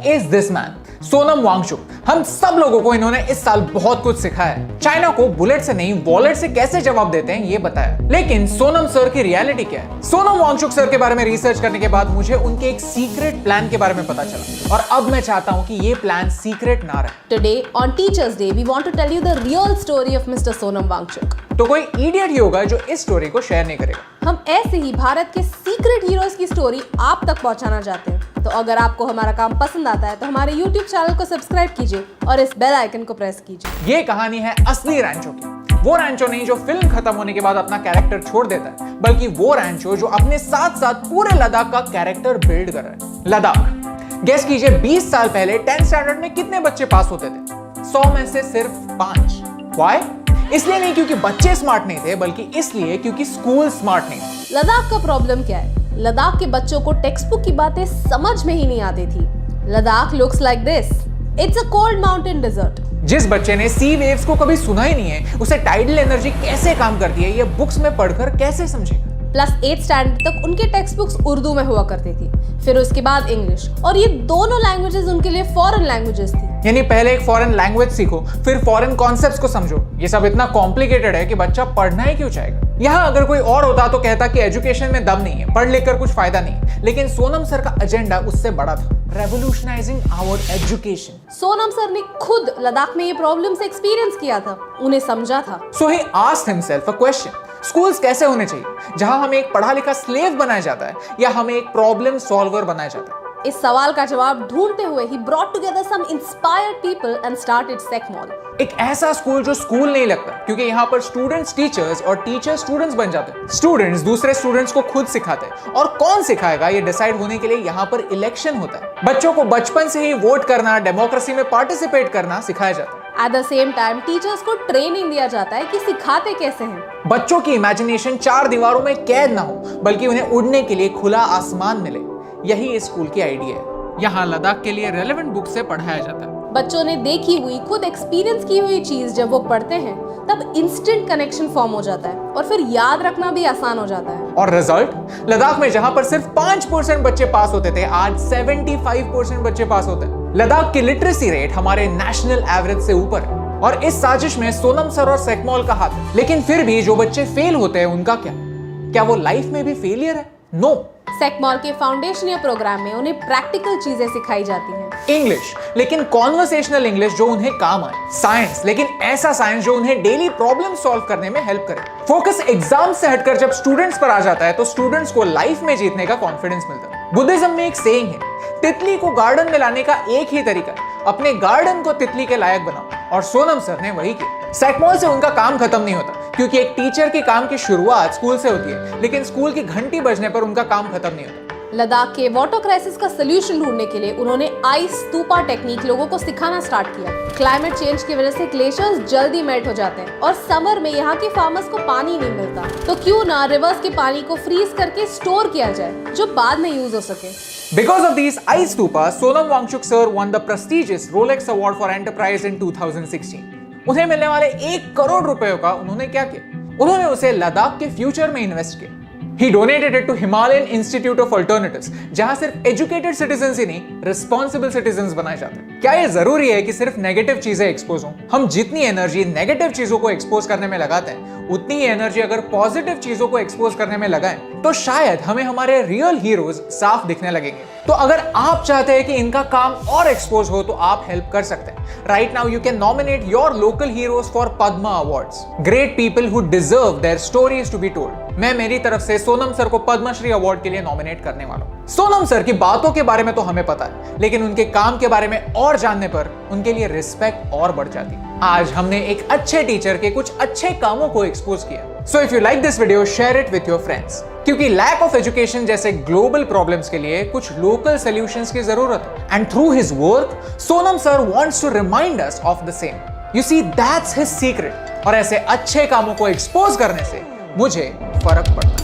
Is this man, Sonam Wangchuk. हम सब लोगों को इन्होंने इस साल बहुत कुछ सिखाया है। चाइना को बुलेट से नहीं वॉलेट से कैसे जवाब देते हैं ये बताया। लेकिन सोनम सर की रियलिटी क्या है? सोनम वांगचुक सर के बारे में रिसर्च करने के बाद मुझे उनके एक सीक्रेट प्लान के बारे में पता चला और अब मैं चाहता हूं कि ये प्लान सीक्रेट ना रहे। Today on Teachers Day, we want to tell you the real story of Mr. Sonam Wangchuk. तो कोई इडियट ही होगा जो इस स्टोरी को शेयर नहीं करेगा। हम ऐसे ही भारत के सीक्रेट हीरोज की स्टोरी आप तक पहुंचाना चाहते हैं। तो अगर आपको हमारा काम पसंद आता है तो हमारे YouTube चैनल को सब्सक्राइब कीजिए और इस बेल आइकन को प्रेस कीजिए। ये कहानी है असली रैंचो की। वो रैंचो नहीं जो फिल्म खत्म होने के बाद अपना कैरेक्टर छोड़ देता है, बल्कि वो रैंचो जो अपने साथ साथ पूरे लद्दाख का कैरेक्टर बिल्ड कर रहा है। लद्दाख, गेस कीजिए 20 साल पहले 10th स्टैंडर्ड में कितने बच्चे पास होते थे? 100 में से सिर्फ 5। व्हाई? इसलिए नहीं क्योंकि बच्चे स्मार्ट नहीं थे, बल्कि इसलिए क्योंकि स्कूल स्मार्ट नहीं थे। लद्दाख का प्रॉब्लम क्या है? लद्दाख के बच्चों को टेक्स्ट बुक की बातें समझ में ही नहीं आती थी। Ladakh looks like this. It's a cold mountain desert. जिस बच्चे ने सी वेव्स को कभी सुना ही नहीं है, उसे टाइडल एनर्जी कैसे काम करती है ये बुक्स में पढ़कर कैसे समझेगा? प्लस 8th स्टैंडर्ड तक उनके टेक्स्ट बुक्स उर्दू में हुआ करती थी, फिर उसके बाद इंग्लिश, और ये दोनों लैंग्वेजेस उनके लिए फॉरेन लैंग्वेजेस थी। यानी पहले एक फॉरेन लैंग्वेज सीखो, फिर फॉरेन कॉन्सेप्ट्स को समझो। ये सब इतना कॉम्प्लिकेटेड है कि बच्चा पढ़ना ही क्यों चाहेगा? यहाँ अगर कोई और होता तो कहता कि एजुकेशन में दम नहीं है, पढ़ लिख कर कुछ फायदा नहीं। लेकिन सोनम सर का एजेंडा उससे बड़ा था, revolutionising our education. Sonam sir ने खुद लद्दाख में ये प्रॉब्लम से एक्सपीरियंस किया था, उन्हें समझा था। So he asked himself a question, schools कैसे होने चाहिए? जहां हमें एक पढ़ा लिखा स्लेव बनाया जाता है या हमें एक प्रॉब्लम सॉल्वर बनाया जाता है? इस सवाल का जवाब ढूंढते हुए ही brought together some inspired people and started SecMol. एक ऐसा स्कूल जो स्कूल नहीं लगता, क्योंकि यहाँ पर स्टूडेंट्स टीचर्स और टीचर्स स्टूडेंट्स बन जाते हैं। स्टूडेंट्स दूसरे स्टूडेंट्स को खुद सिखाते हैं और कौन सिखाएगा ये डिसाइड होने के लिए यहाँ पर इलेक्शन होता है। बच्चों को बचपन से ही वोट करना, डेमोक्रेसी में पार्टिसिपेट करना सिखाया जाता है। At the same time, teachers को ट्रेनिंग दिया जाता है कि सिखाते कैसे हैं। बच्चों की इमेजिनेशन 4 दीवारों में कैद ना हो, बल्कि उन्हें उड़ने के लिए खुला आसमान मिले। यही इस स्कूल की आइडिया है। यहाँ लद्दाख के लिए रेलेवेंट बुक से पढ़ाया जाता है। बच्चों ने देखी हुई, खुद एक्सपीरियंस की हुई चीज जब वो पढ़ते हैं तब इंस्टेंट कनेक्शन फॉर्म हो जाता है और फिर याद रखना भी आसान हो जाता है। और रिजल्ट, लद्दाख में जहां पर सिर्फ 5% बच्चे पास होते थे, आज 75% बच्चे पास होते हैं। लद्दाख की लिटरेसी रेट हमारे नेशनल एवरेज से ऊपर है और इस साजिश में सोनम सर और सेकमॉल का हाथ है। लेकिन फिर भी जो बच्चे फेल होते हैं उनका क्या वो लाइफ में भी फेलियर है? नो। सेकमॉल के फाउंडेशन या प्रोग्राम में उन्हें प्रैक्टिकल चीजें सिखाई जाती हैं। इंग्लिश, लेकिन कॉन्वर्सेशनल इंग्लिश जो उन्हें काम आए। साइंस, लेकिन ऐसा साइंस जो उन्हें डेली प्रॉब्लम सॉल्व करने में हेल्प करे। फोकस एग्जाम से हटकर जब स्टूडेंट्स पर आ जाता है तो स्टूडेंट्स को लाइफ में जीतने का कॉन्फिडेंस मिलता है। बुद्धिज्म में एक सेइंग है, तितली को गार्डन में लाने का एक ही तरीका है, अपने गार्डन को तितली के लायक बनाओ, और सोनम सर ने वही किया। सेकमॉल से उनका काम खत्म नहीं होता, क्योंकि एक टीचर के काम की शुरुआत स्कूल से होती है, लेकिन स्कूल की घंटी बजने पर उनका काम खत्म नहीं होता। लद्दाख के वाटर क्राइसिस का सलूशन ढूंढने के लिए उन्होंने आइस स्तूपा टेक्निक लोगों को सिखाना स्टार्ट किया। क्लाइमेट चेंज की वजह से ग्लेशियर्स जल्दी मेल्ट हो जाते हैं और समर में यहाँ के फार्मर्स को पानी नहीं मिलता, तो क्यों ना रिवर्स के पानी को फ्रीज करके स्टोर किया जाए जो बाद में यूज हो सके। Because of these ice stupas, Sonam Wangchuk sir won the prestigious Rolex Award for Enterprise in 2016. उन्हें मिलने वाले 1 करोड़ रुपयों का उन्होंने क्या किया? उन्होंने उसे लद्दाख के फ्यूचर में इन्वेस्ट किया। He donated it to Himalayan Institute of Alternatives, जहां सिर्फ एजुकेटेड सिटीजंस ही नहीं, रिस्पॉन्सिबल सिटीजंस बनाए जाते हैं। क्या ये जरूरी है कि सिर्फ नेगेटिव चीजें एक्सपोज हों? हम जितनी एनर्जी नेगेटिव चीजों को एक्सपोज करने में लगाते हैं, उतनी ही एनर्जी अगर पॉजिटिव चीजों को एक्सपोज करने में लगाएं, तो शायद हमें हमारे रियल हीरोज साफ दिखने लगेंगे। तो अगर आप चाहते हैं कि इनका काम और एक्सपोज हो तो आप हेल्प कर सकते हैं। Right now you can nominate your local heroes for Padma awards, great people who deserve their stories to be told. मैं मेरी तरफ से सोनम सर को पद्मश्री अवार्ड के लिए नॉमिनेट करने वाला हूं। सोनम सर की बातों के बारे में तो हमें पता है, लेकिन उनके काम के बारे में और जानने पर उनके लिए रिस्पेक्ट और बढ़ जाती है। आज हमने एक अच्छे टीचर के कुछ अच्छे कामों को एक्सपोज किया। So if you like this video, share it with your friends, क्योंकि लैक ऑफ एजुकेशन जैसे ग्लोबल प्रॉब्लम्स के लिए कुछ लोकल सॉल्यूशंस की जरूरत है। And through his work, Sonam sir wants to remind us of the same. You see, that's his secret. और ऐसे अच्छे कामों को एक्सपोज करने से मुझे फर्क पड़ता है।